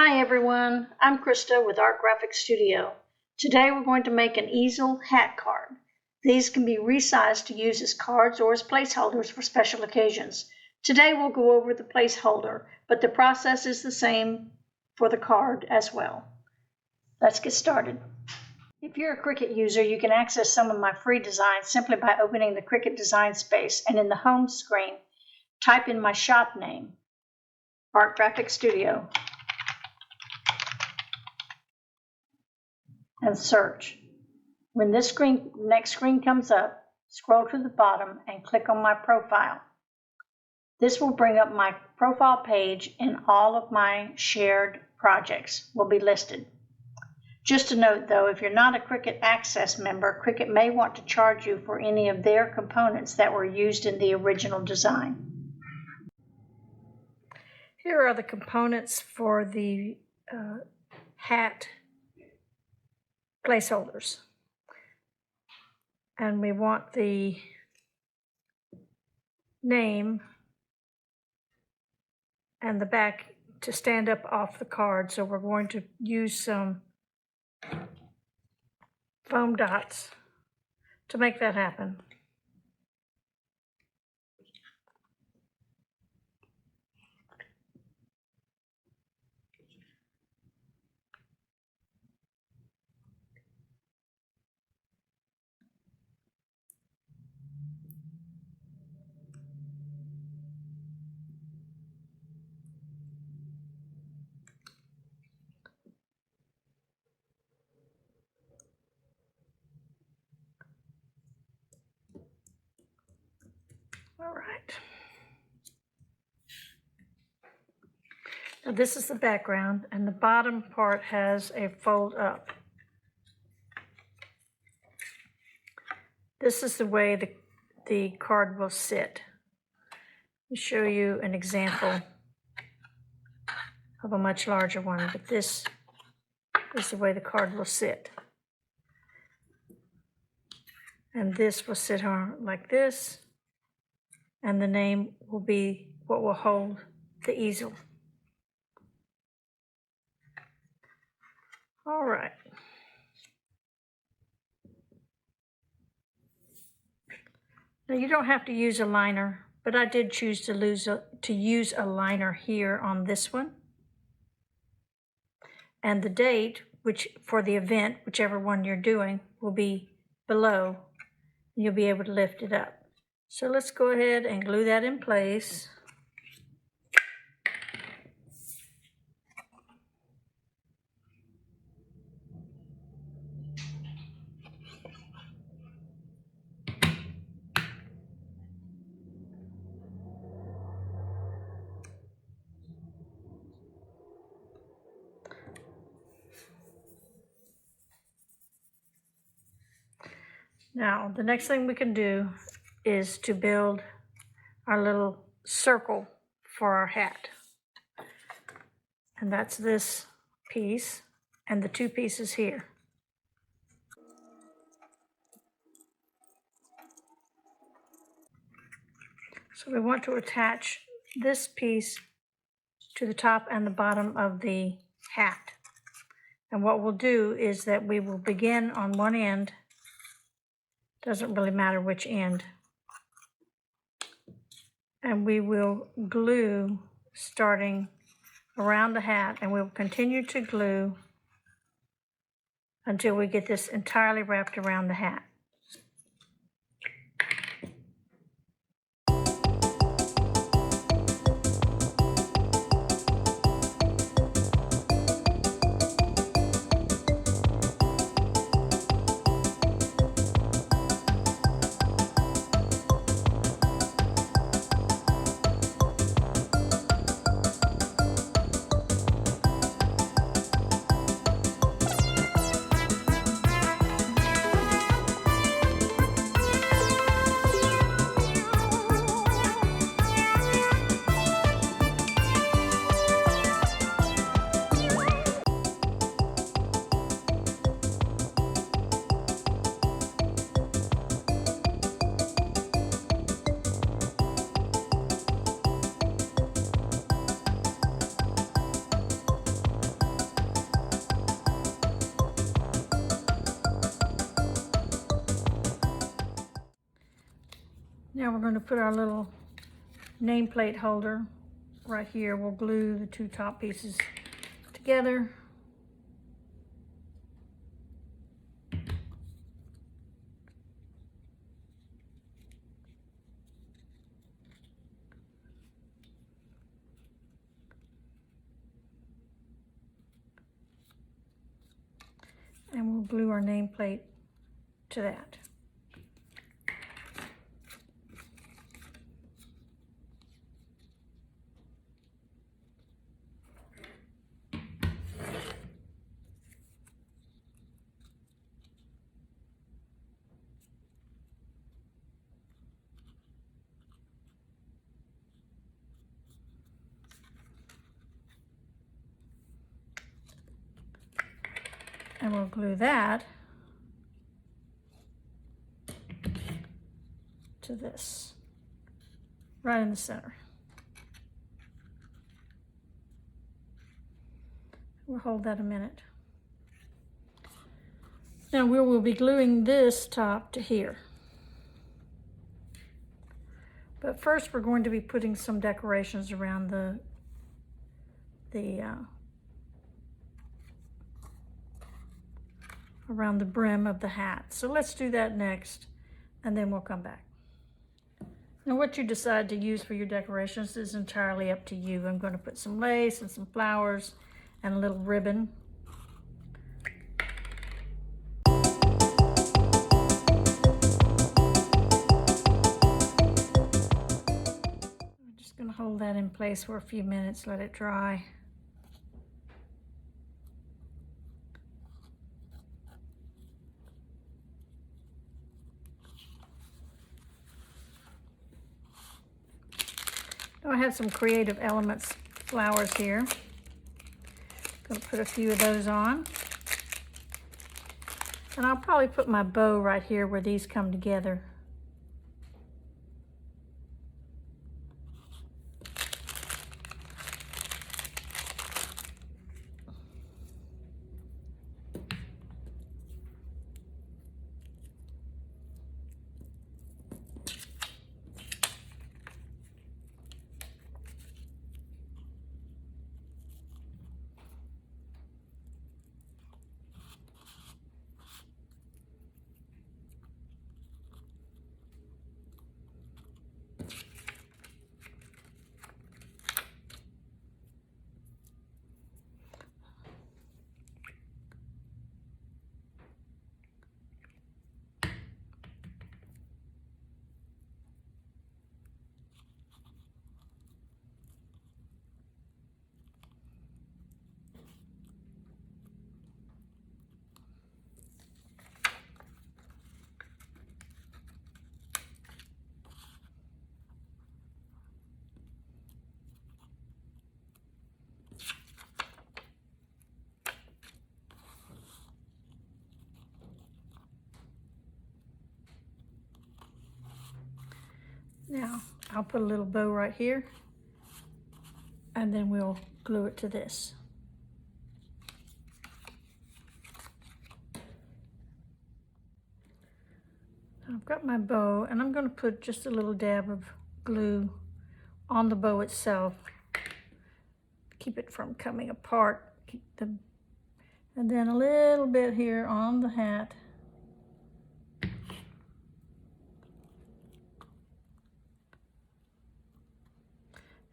Hi everyone, I'm Krista with Art Graphic Studio. Today we're going to make an easel hat card. These can be resized to use as cards or as placeholders for special occasions. Today we'll go over the placeholder, but the process is the same for the card as well. Let's get started. If you're a Cricut user, you can access some of my free designs simply by opening the Cricut Design space, and in the home screen, type in my shop name, Art Graphic Studio, and search. When this next screen comes up, scroll to the bottom and click on my profile. This will bring up my profile page, and all of my shared projects will be listed. Just a note though, if you're not a Cricut Access member, Cricut may want to charge you for any of their components that were used in the original design. Here are the components for the hat placeholders, and we want the name and the back to stand up off the card, so we're going to use some foam dots to make that happen. All right. Now this is the background, and the bottom part has a fold up. This is the way the card will sit. Let me show you an example of a much larger one, but this is the way the card will sit. And this will sit on like this, and the name will be what will hold the easel. All right. Now you don't have to use a liner, but I did choose to use a liner here on this one. And the date, which for the event, whichever one you're doing, will be below. You'll be able to lift it up. So let's go ahead and glue that in place. Now, the next thing we can do is to build our little circle for our hat. And that's this piece and the two pieces here. So we want to attach this piece to the top and the bottom of the hat. And what we'll do is that we will begin on one end. Doesn't really matter which end. And we will glue starting around the hat, and we'll continue to glue until we get this entirely wrapped around the hat. Now we're going to put our little nameplate holder right here. We'll glue the two top pieces together. And we'll glue our nameplate to that. And we'll glue that to this, right in the center. We'll hold that a minute. Now we will be gluing this top to here. But first we're going to be putting some decorations around the brim of the hat. So let's do that next, and then we'll come back. Now what you decide to use for your decorations is entirely up to you. I'm going to put some lace and some flowers and a little ribbon. I'm just going to hold that in place for a few minutes, let it dry. I have some Creative Elements flowers here. Gonna put a few of those on. And I'll probably put my bow right here where these come together. Now, I'll put a little bow right here, and then we'll glue it to this. I've got my bow, and I'm going to put just a little dab of glue on the bow itself. Keep it from coming apart. And then a little bit here on the hat.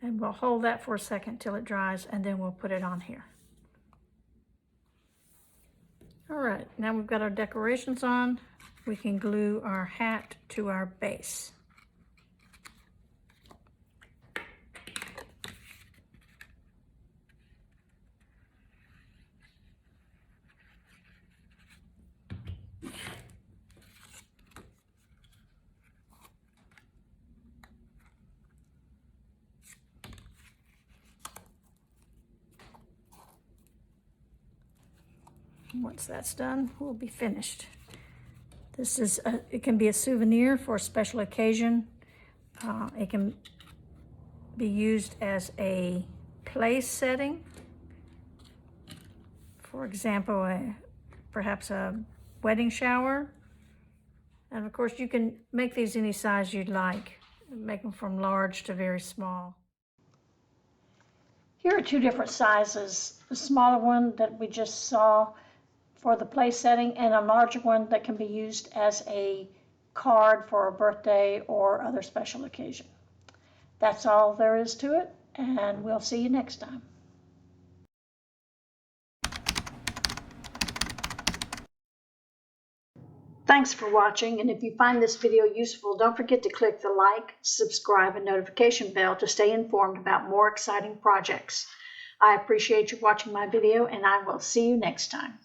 And we'll hold that for a second till it dries, and then we'll put it on here. All right, now we've got our decorations on. We can glue our hat to our base. Once that's done, we'll be finished. This is it can be a souvenir for a special occasion. It can be used as a place setting. For example, perhaps a wedding shower, And of course, you can make these any size you'd like. Make them from large to very small. Here are two different sizes. The smaller one that we just saw for the place setting, and a larger one that can be used as a card for a birthday or other special occasion. That's all there is to it, and we'll see you next time. Thanks for watching, and if you find this video useful, don't forget to click the like, subscribe, and notification bell to stay informed about more exciting projects. I appreciate you watching my video, and I will see you next time.